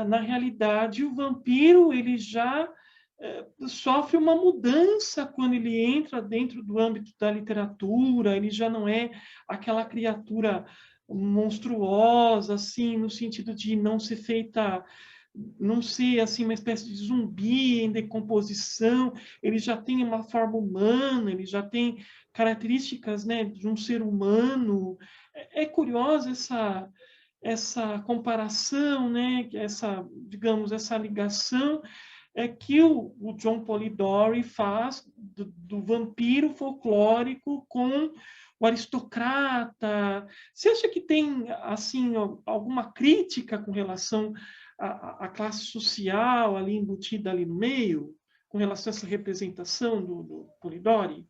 na realidade, o vampiro ele já sofre uma mudança quando ele entra dentro do âmbito da literatura, ele já não é aquela criatura monstruosa, assim, no sentido de não ser feita, não ser assim uma espécie de zumbi em decomposição, ele já tem uma forma humana, ele já tem características, né, de um ser humano. É curiosa essa comparação, né, essa, digamos, essa ligação que o John Polidori faz do vampiro folclórico com o aristocrata. Você acha que tem assim alguma crítica com relação à classe social ali embutida ali no meio, com relação a essa representação do Polidori?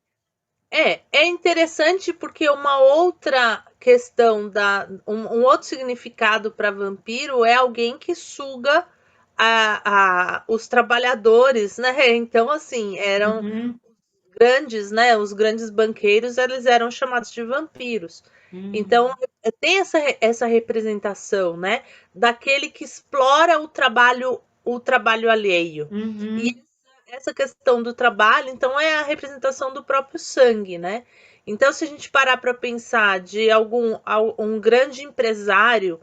É interessante porque uma outra questão um outro significado para vampiro é alguém que suga os trabalhadores, né? Então, assim, eram Uhum, grandes, né? Os grandes banqueiros, eles eram chamados de vampiros. Então, uhum, tem essa representação, né? Daquele que explora o trabalho alheio. E uhum, essa questão do trabalho, então, é a representação do próprio sangue, né? Então, se a gente parar para pensar de um grande empresário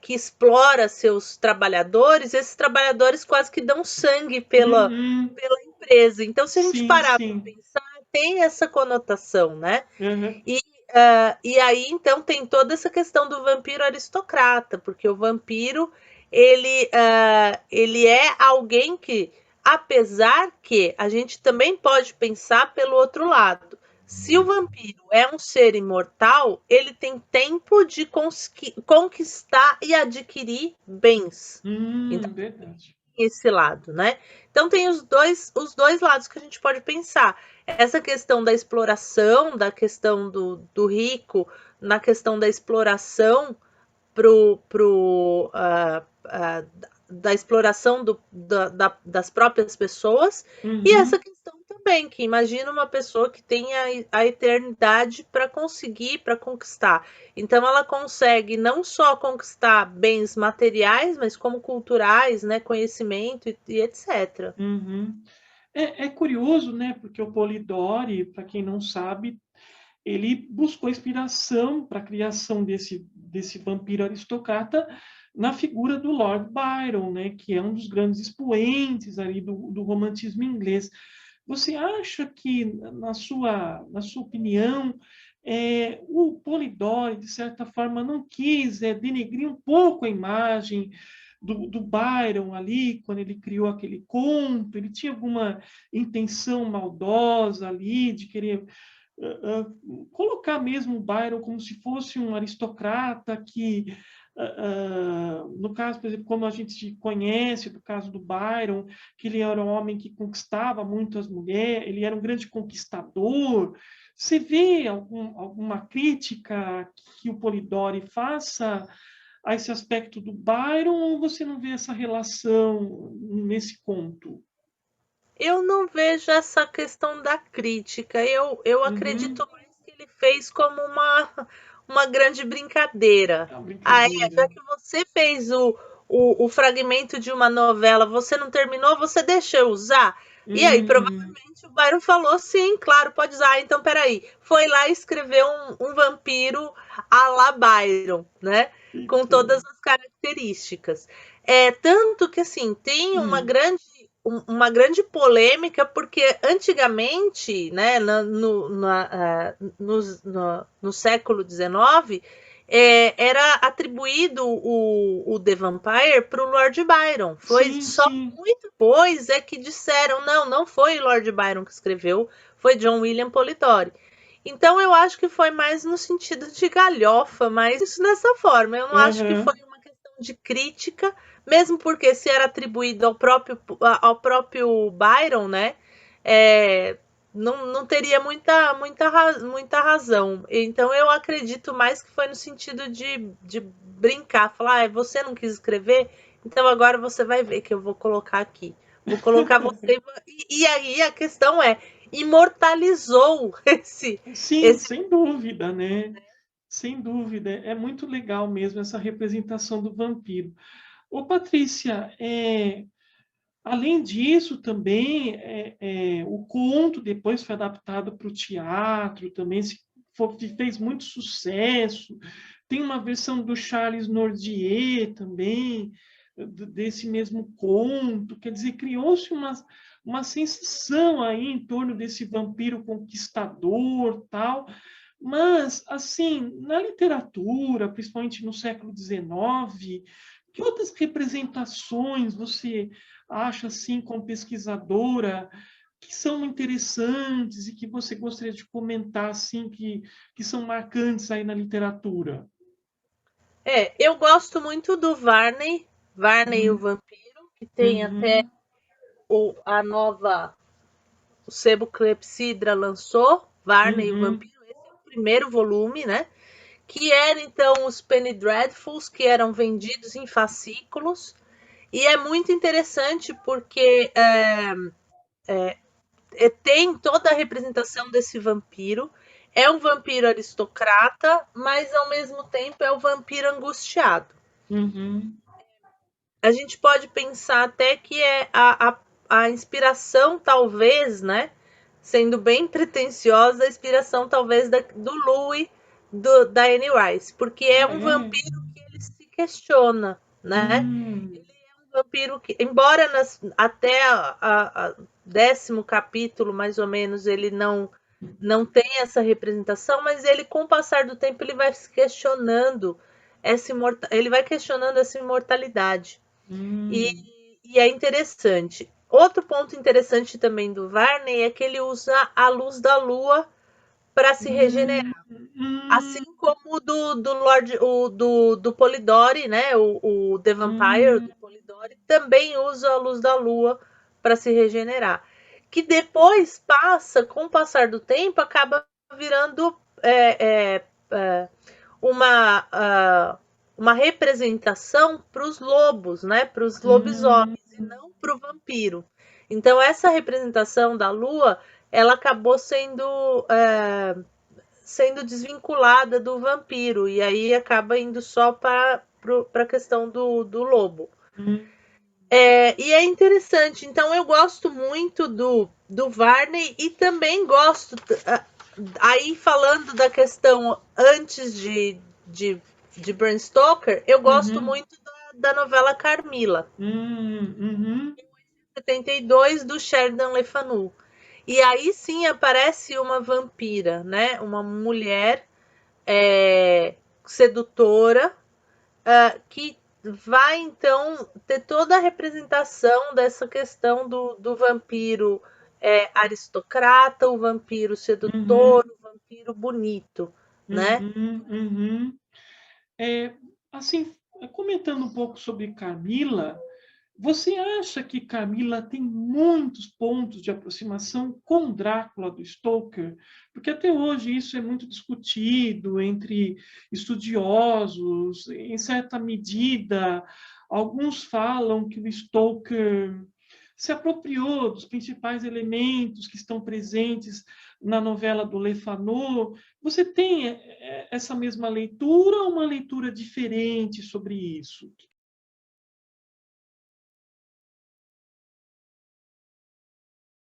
que explora seus trabalhadores, esses trabalhadores quase que dão sangue uhum. pela empresa. Então, se a gente Sim, parar para sim. pensar, tem essa conotação, né? Uhum, E, e aí, então, tem toda essa questão do vampiro aristocrata, porque o vampiro, ele é alguém que, apesar que a gente também pode pensar pelo outro lado, se o vampiro é um ser imortal, ele tem tempo de conquistar e adquirir bens. Então, verdade. esse lado, né? Então tem os dois lados que a gente pode pensar. Essa questão da exploração, da questão do rico, na questão da exploração da exploração das próprias pessoas, e essa Uhum. questão também, que imagina uma pessoa que tem a eternidade para conseguir, para conquistar. Então ela consegue não só conquistar bens materiais, mas como culturais, né, conhecimento e etc. Uhum. É curioso, né? Porque o Polidori, para quem não sabe, ele buscou inspiração para a criação desse vampiro aristocrata na figura do Lord Byron, né? Que é um dos grandes expoentes ali do romantismo inglês. Você acha que, na sua opinião, o Polidori, de certa forma, não quis denegrir um pouco a imagem do Byron ali, quando ele criou aquele conto? Ele tinha alguma intenção maldosa ali, de querer colocar mesmo o Byron como se fosse um aristocrata que, no caso, por exemplo, como a gente conhece do caso do Byron, que ele era um homem que conquistava muito as mulheres, ele era um grande conquistador. Você vê alguma crítica que o Polidori faça a esse aspecto do Byron, ou você não vê essa relação nesse conto? Eu não vejo essa questão da crítica. Eu acredito Uhum. mais que ele fez como uma grande brincadeira. É uma Ah, brincadeira. já que você fez o fragmento de uma novela, você não terminou, você deixa eu usar? E aí, Uhum. provavelmente, o Byron falou, sim, claro, pode usar. Ah, então, peraí. Foi lá e escreveu um vampiro à la Byron, né? Com todas Então, as características. É, tanto que, assim, tem hum, uma grande polêmica, porque antigamente, né, no século XIX, era atribuído o The Vampire para o Lord Byron. Foi sim, só sim. muito depois é que disseram, não foi Lord Byron que escreveu, foi John William Polidori. Então eu acho que foi mais no sentido de galhofa, mas isso dessa forma. Eu não acho que foi Aham. uma questão de crítica, mesmo porque se era atribuído ao próprio Byron, né? É, não teria muita razão. Então eu acredito mais que foi no sentido de brincar, falar, ah, você não quis escrever, então agora você vai ver que eu vou colocar aqui. Vou colocar você. E aí a questão é, imortalizou esse, Sim, esse sem dúvida, né? Sem dúvida, é muito legal mesmo essa representação do vampiro. Ô, Patrícia, além disso, também o conto depois foi adaptado para o teatro, também fez muito sucesso. Tem uma versão do Charles Nodier também, desse mesmo conto. Quer dizer, criou-se uma sensação aí em torno desse vampiro conquistador, tal. Mas, assim, na literatura, principalmente no século XIX, que outras representações você acha, assim, como pesquisadora, que são interessantes e que você gostaria de comentar, assim, que são marcantes aí na literatura? Eu gosto muito do Varney, Varney e o Uhum, Vampiro, que tem até uhum, a nova, o Sebo Clepsidra lançou, Varney e o uhum, Vampiro, esse é o primeiro volume, né? Que eram então os Penny Dreadfuls, que eram vendidos em fascículos. E é muito interessante porque tem toda a representação desse vampiro. É um vampiro aristocrata, mas ao mesmo tempo é um vampiro angustiado. uhum, A gente pode pensar até que é a inspiração, talvez, né? Sendo bem pretensiosa, a inspiração talvez do Louis, da Anne Rice, porque é ah, um é? vampiro que ele se questiona, né? Hum, Um vampiro que, embora até a 10º capítulo, mais ou menos, ele não tem essa representação, mas ele, com o passar do tempo, ele vai se questionando ele vai questionando essa imortalidade. E, hum, e é interessante. Outro ponto interessante também do Varney é que ele usa a luz da lua para se hum, regenerar. Assim hum, como do Polidori, né? O The Vampire hum, do Polidori também usa a luz da lua para se regenerar. Que depois passa, com o passar do tempo, acaba virando uma, uma representação para os lobos, né? Para os hum, lobisomens e não para o vampiro. Então essa representação da lua, ela acabou sendo desvinculada do vampiro e aí acaba indo só para a questão do lobo. hum. E é interessante, então eu gosto muito do Varney e também gosto, aí falando da questão antes de Bram Stoker, eu gosto Uhum, muito da novela Carmila, uhum, 72, do Sheridan Le Fanu. E aí sim aparece uma vampira, né? Uma mulher sedutora, que vai então ter toda a representação dessa questão do vampiro aristocrata, o vampiro sedutor, uhum, o vampiro bonito, né? uhum, uhum. É, assim, comentando um pouco sobre Camila, você acha que Camila tem muitos pontos de aproximação com Drácula do Stoker? Porque até hoje isso é muito discutido entre estudiosos, em certa medida, alguns falam que o Stoker se apropriou dos principais elementos que estão presentes na novela do Le Fanu. Você tem essa mesma leitura ou uma leitura diferente sobre isso?